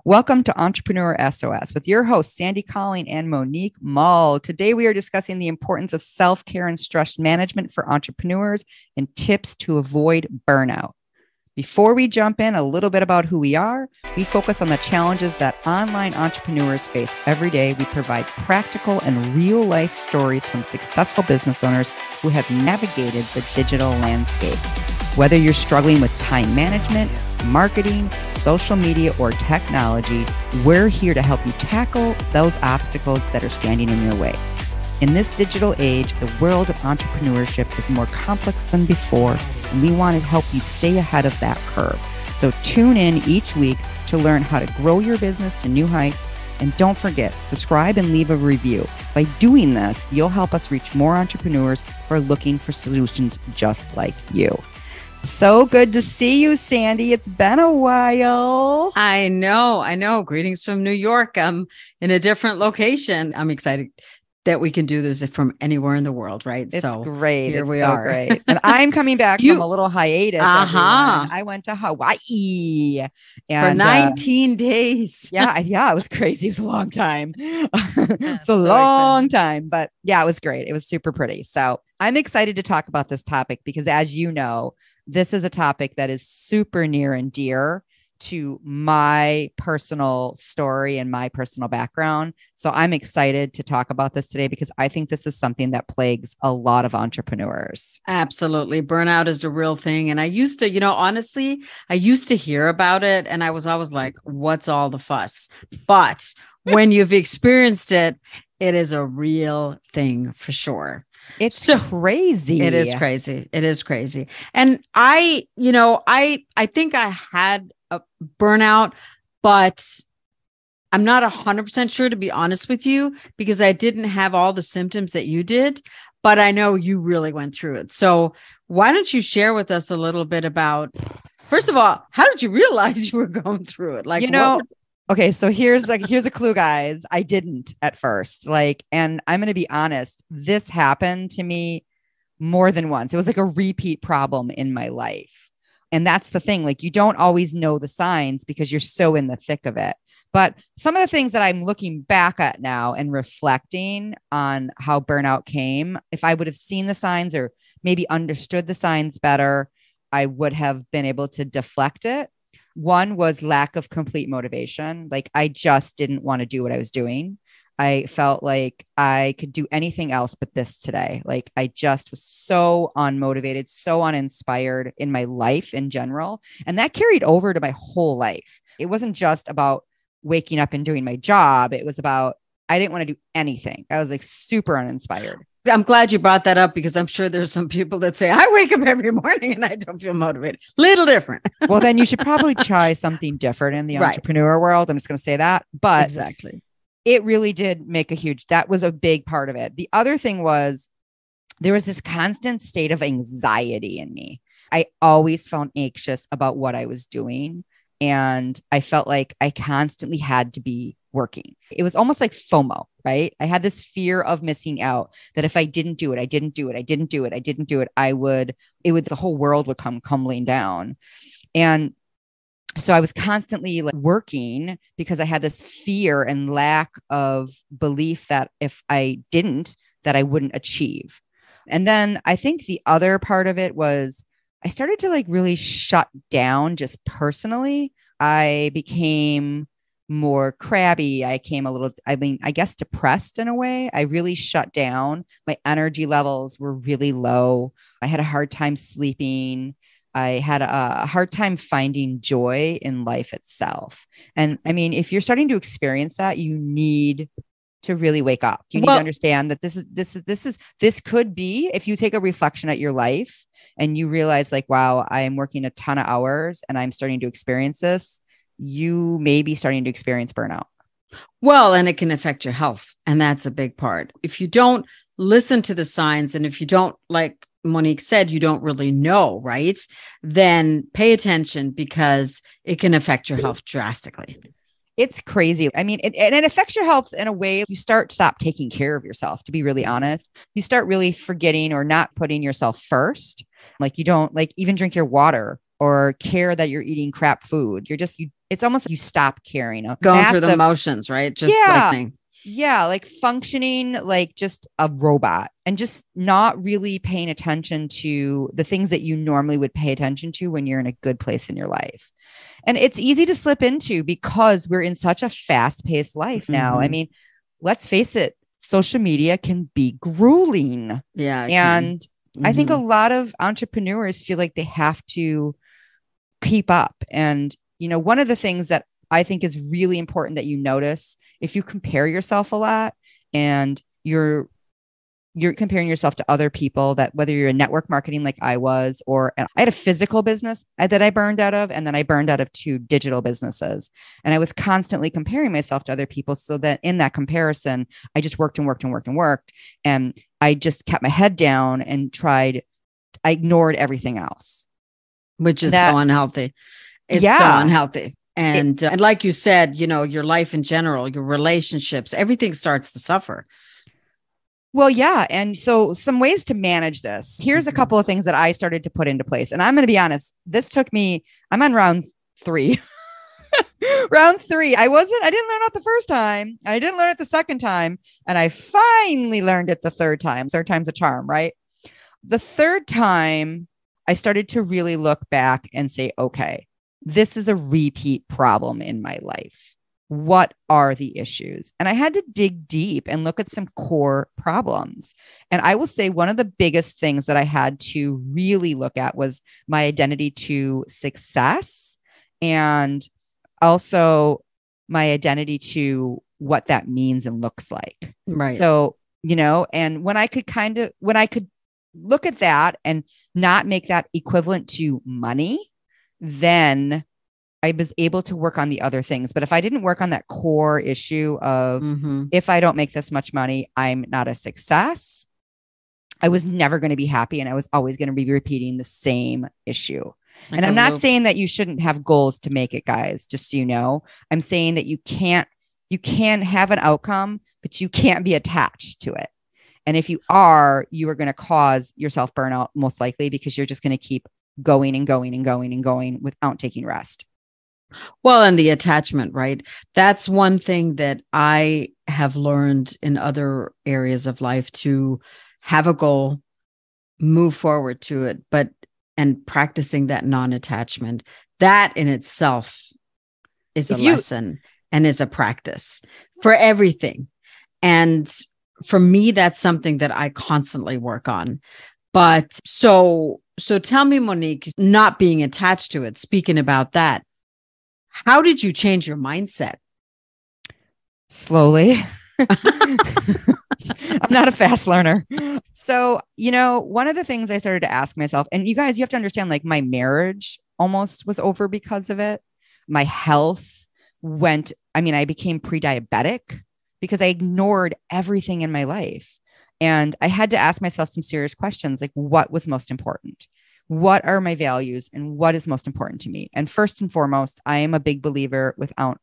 Welcome to Entrepreneur S.O.S. with your hosts, Sandy Colling and Monique Mull. Today, we are discussing the importance of self-care and stress management for entrepreneurs and tips to avoid burnout. Before we jump in, a little bit about who we are. We focus on the challenges that online entrepreneurs face every day. We provide practical and real-life stories from successful business owners who have navigated the digital landscape. Whether you're struggling with time management, marketing, social media, or technology, we're here to help you tackle those obstacles that are standing in your way. In this digital age, the world of entrepreneurship is more complex than before, and we want to help you stay ahead of that curve. So tune in each week to learn how to grow your business to new heights. And don't forget, subscribe and leave a review. By doing this, you'll help us reach more entrepreneurs who are looking for solutions just like you. So good to see you, Sandy. It's been a while. I know. Greetings from New York. I'm in a different location. I'm excited that we can do this from anywhere in the world, right? It's so great. Here it's we so are. Great. And I'm coming back from a little hiatus. I went to Hawaii for 19 days. Yeah, it was crazy. It was a long time. It's a long time, but yeah, it was great. It was super pretty. So I'm excited to talk about this topic because, as you know, this is a topic that is super near and dear to my personal story and my personal background. So I'm excited to talk about this today because I think this is something that plagues a lot of entrepreneurs. Absolutely. Burnout is a real thing. And I used to, honestly, I used to hear about it and I was always like, what's all the fuss? But when you've experienced it, it is a real thing for sure. It's crazy. It is crazy. It is crazy. And I think I had a burnout, but I'm not 100% sure, to be honest with you, because I didn't have all the symptoms that you did, but I know you really went through it. So why don't you share with us a little bit about, first of all, how did you realize you were going through it? Okay, so here's a clue, guys. I didn't at first. And I'm going to be honest, this happened to me more than once. It was like a repeat problem in my life. And that's the thing. You don't always know the signs because you're so in the thick of it. But some of the things that I'm looking back at now and reflecting on how burnout came, if I would have seen the signs or maybe understood the signs better, I would have been able to deflect it. One was lack of complete motivation. I just didn't want to do what I was doing. I felt like I could do anything else but this today. I just was so unmotivated, so uninspired in my life in general. And that carried over to my whole life. It wasn't just about waking up and doing my job. It was about, I didn't want to do anything. I was super uninspired. I'm glad you brought that up because I'm sure there's some people that say, I wake up every morning and I don't feel motivated. Little different. Well, then you should probably try something different in the entrepreneur world. I'm just going to say that. But exactly. It really did make that was a big part of it. The other thing was there was this constant state of anxiety in me. I always felt anxious about what I was doing. And I felt like I constantly had to be working. It was almost like FOMO, right? I had this fear of missing out that if I didn't do it, the whole world would come tumbling down. And so I was constantly working because I had this fear and lack of belief that if I didn't, that I wouldn't achieve. And then I think the other part of it was I started to really shut down just personally. I became more crabby. I became I guess depressed in a way. I really shut down. My energy levels were really low. I had a hard time sleeping. I had a hard time finding joy in life itself. And I mean, if you're starting to experience that, you need to really wake up. You need to understand that this could be, if you take a reflection at your life and you realize wow, I am working a ton of hours and I'm starting to experience this, you may be starting to experience burnout. Well, and it can affect your health. And that's a big part. If you don't listen to the signs and if you don't, like Monique said, you don't really know, right? Then pay attention because it can affect your health drastically. It's crazy. I mean, it affects your health in a way you stop taking care of yourself, to be really honest. You start really forgetting or not putting yourself first. You don't even drink your water or care that you're eating crap food. It's almost like you stop caring. Going through the motions, right? Just like like functioning like just a robot and just not really paying attention to the things that you normally would pay attention to when you're in a good place in your life. And it's easy to slip into because we're in such a fast-paced life now. I mean, let's face it, social media can be grueling. Yeah. And I think a lot of entrepreneurs feel like they have to keep up. And, one of the things that I think is really important that you notice, if you compare yourself a lot and you're comparing yourself to other people, that whether you're in network marketing like I was, or I had a physical business that I burned out of, and then I burned out of 2 digital businesses. And I was constantly comparing myself to other people, so that in that comparison, I just worked and worked and worked and worked. And I just kept my head down and I ignored everything else. Which is so unhealthy. It's so unhealthy. And like you said, your life in general, your relationships, everything starts to suffer. Well, yeah. And so some ways to manage this. Here's a couple of things that I started to put into place. And I'm going to be honest, I'm on round 3. Round 3. I didn't learn it the first time. And I didn't learn it the second time. And I finally learned it the third time. Third time's a charm, right? The third time, I started to really look back and say, okay, this is a repeat problem in my life. What are the issues? And I had to dig deep and look at some core problems. And I will say one of the biggest things that I had to really look at was my identity to success, and also my identity to what that means and looks like. Right. So, and when I could look at that and not make that equivalent to money, then I was able to work on the other things. But if I didn't work on that core issue of if I don't make this much money, I'm not a success, I was never going to be happy. And I was always going to be repeating the same issue. And I'm not saying that you shouldn't have goals to make it, guys, just so you know. I'm saying that you can have an outcome, but you can't be attached to it. And if you are going to cause yourself burnout, most likely, because you're just going to keep going and going and going and going without taking rest. Well, and the attachment, right? That's one thing that I have learned in other areas of life, to have a goal, move forward to it, and practicing that non-attachment. That in itself is a lesson and is a practice for everything. And for me, that's something that I constantly work on. But so tell me, Monique, not being attached to it, speaking about that, how did you change your mindset? Slowly. I'm not a fast learner. So, one of the things I started to ask myself, and you guys, you have to understand, like, my marriage almost was over because of it. My health I became pre-diabetic because I ignored everything in my life. And I had to ask myself some serious questions, like, what was most important? What are my values and what is most important to me? And first and foremost, I am a big believer without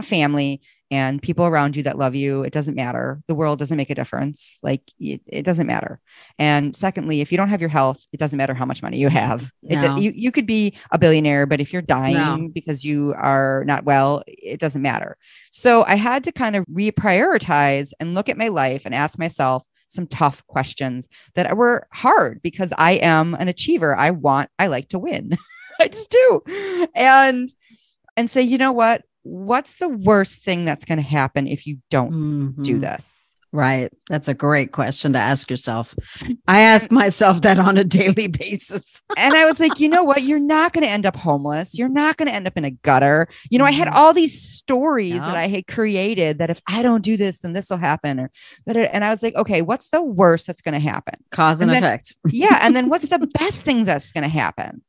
family and people around you that love you, it doesn't matter. The world doesn't make a difference. Like it doesn't matter. And secondly, if you don't have your health, it doesn't matter how much money you have. No. You could be a billionaire, but if you're dying because you are not well, it doesn't matter. So I had to kind of reprioritize and look at my life and ask myself some tough questions that were hard because I am an achiever. I like to win. I just do. And say, you know what? What's the worst thing that's going to happen if you don't do this? Right. That's a great question to ask yourself. I ask myself that on a daily basis. And I was like, you know what? You're not going to end up homeless. You're not going to end up in a gutter. I had all these stories that I had created that if I don't do this, then this will happen. And I was like, okay, what's the worst that's going to happen? Cause and effect. Yeah. And then what's the best thing that's going to happen?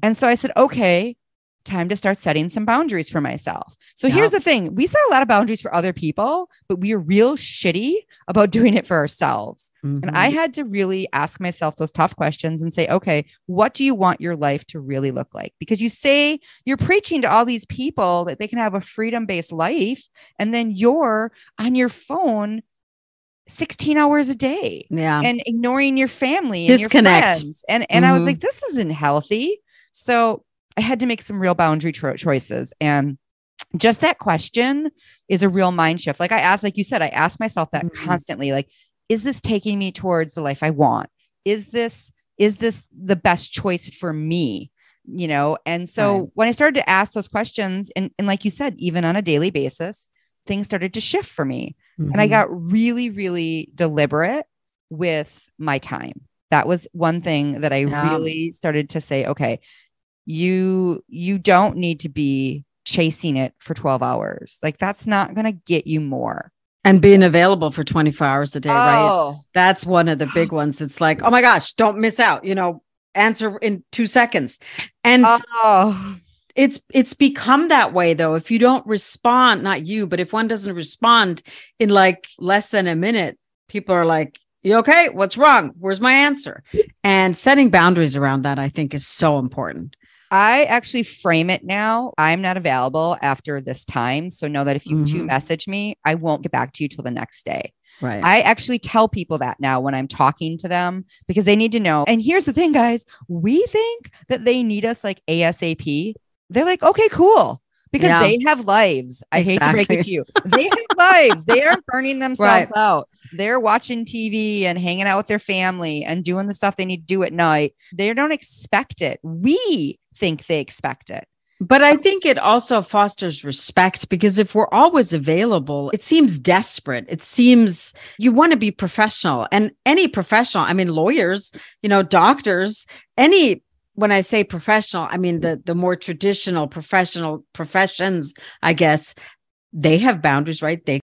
And so I said, okay, time to start setting some boundaries for myself. So here's the thing. We set a lot of boundaries for other people, but we are real shitty about doing it for ourselves. And I had to really ask myself those tough questions and say, okay, what do you want your life to really look like? Because you say you're preaching to all these people that they can have a freedom-based life, and then you're on your phone 16 hours a day and ignoring your family and your friends. And I was like, this isn't healthy. So I had to make some real boundary choices. And just that question is a real mind shift. Like you said, I ask myself that constantly, like, is this taking me towards the life I want? Is this the best choice for me? And so when I started to ask those questions, and like you said, even on a daily basis, things started to shift for me. And I got really, really deliberate with my time. That was one thing that I really started to say, okay, you don't need to be chasing it for 12 hours. Like, that's not going to get you more. And being available for 24 hours a day, right? That's one of the big ones. It's like, oh my gosh, don't miss out, answer in 2 seconds. And it's become that way though. If you don't respond, not you, but if one doesn't respond in like less than a minute, people are like, you okay? What's wrong? Where's my answer? And setting boundaries around that, I think, is so important. I actually frame it now. I'm not available after this time. So know that if you do message me, I won't get back to you till the next day. Right. I actually tell people that now when I'm talking to them, because they need to know. And here's the thing, guys, we think that they need us like ASAP. They're like, okay, cool. Because they have lives. I hate to break it to you. They have lives. They are burning themselves out. They're watching TV and hanging out with their family and doing the stuff they need to do at night. They don't expect it. We think they expect it. But I think it also fosters respect, because if we're always available, it seems desperate. It seems you want to be professional, and any professional, I mean, lawyers, doctors, when I say professional, I mean, the more traditional professional professions, I guess, they have boundaries, right? They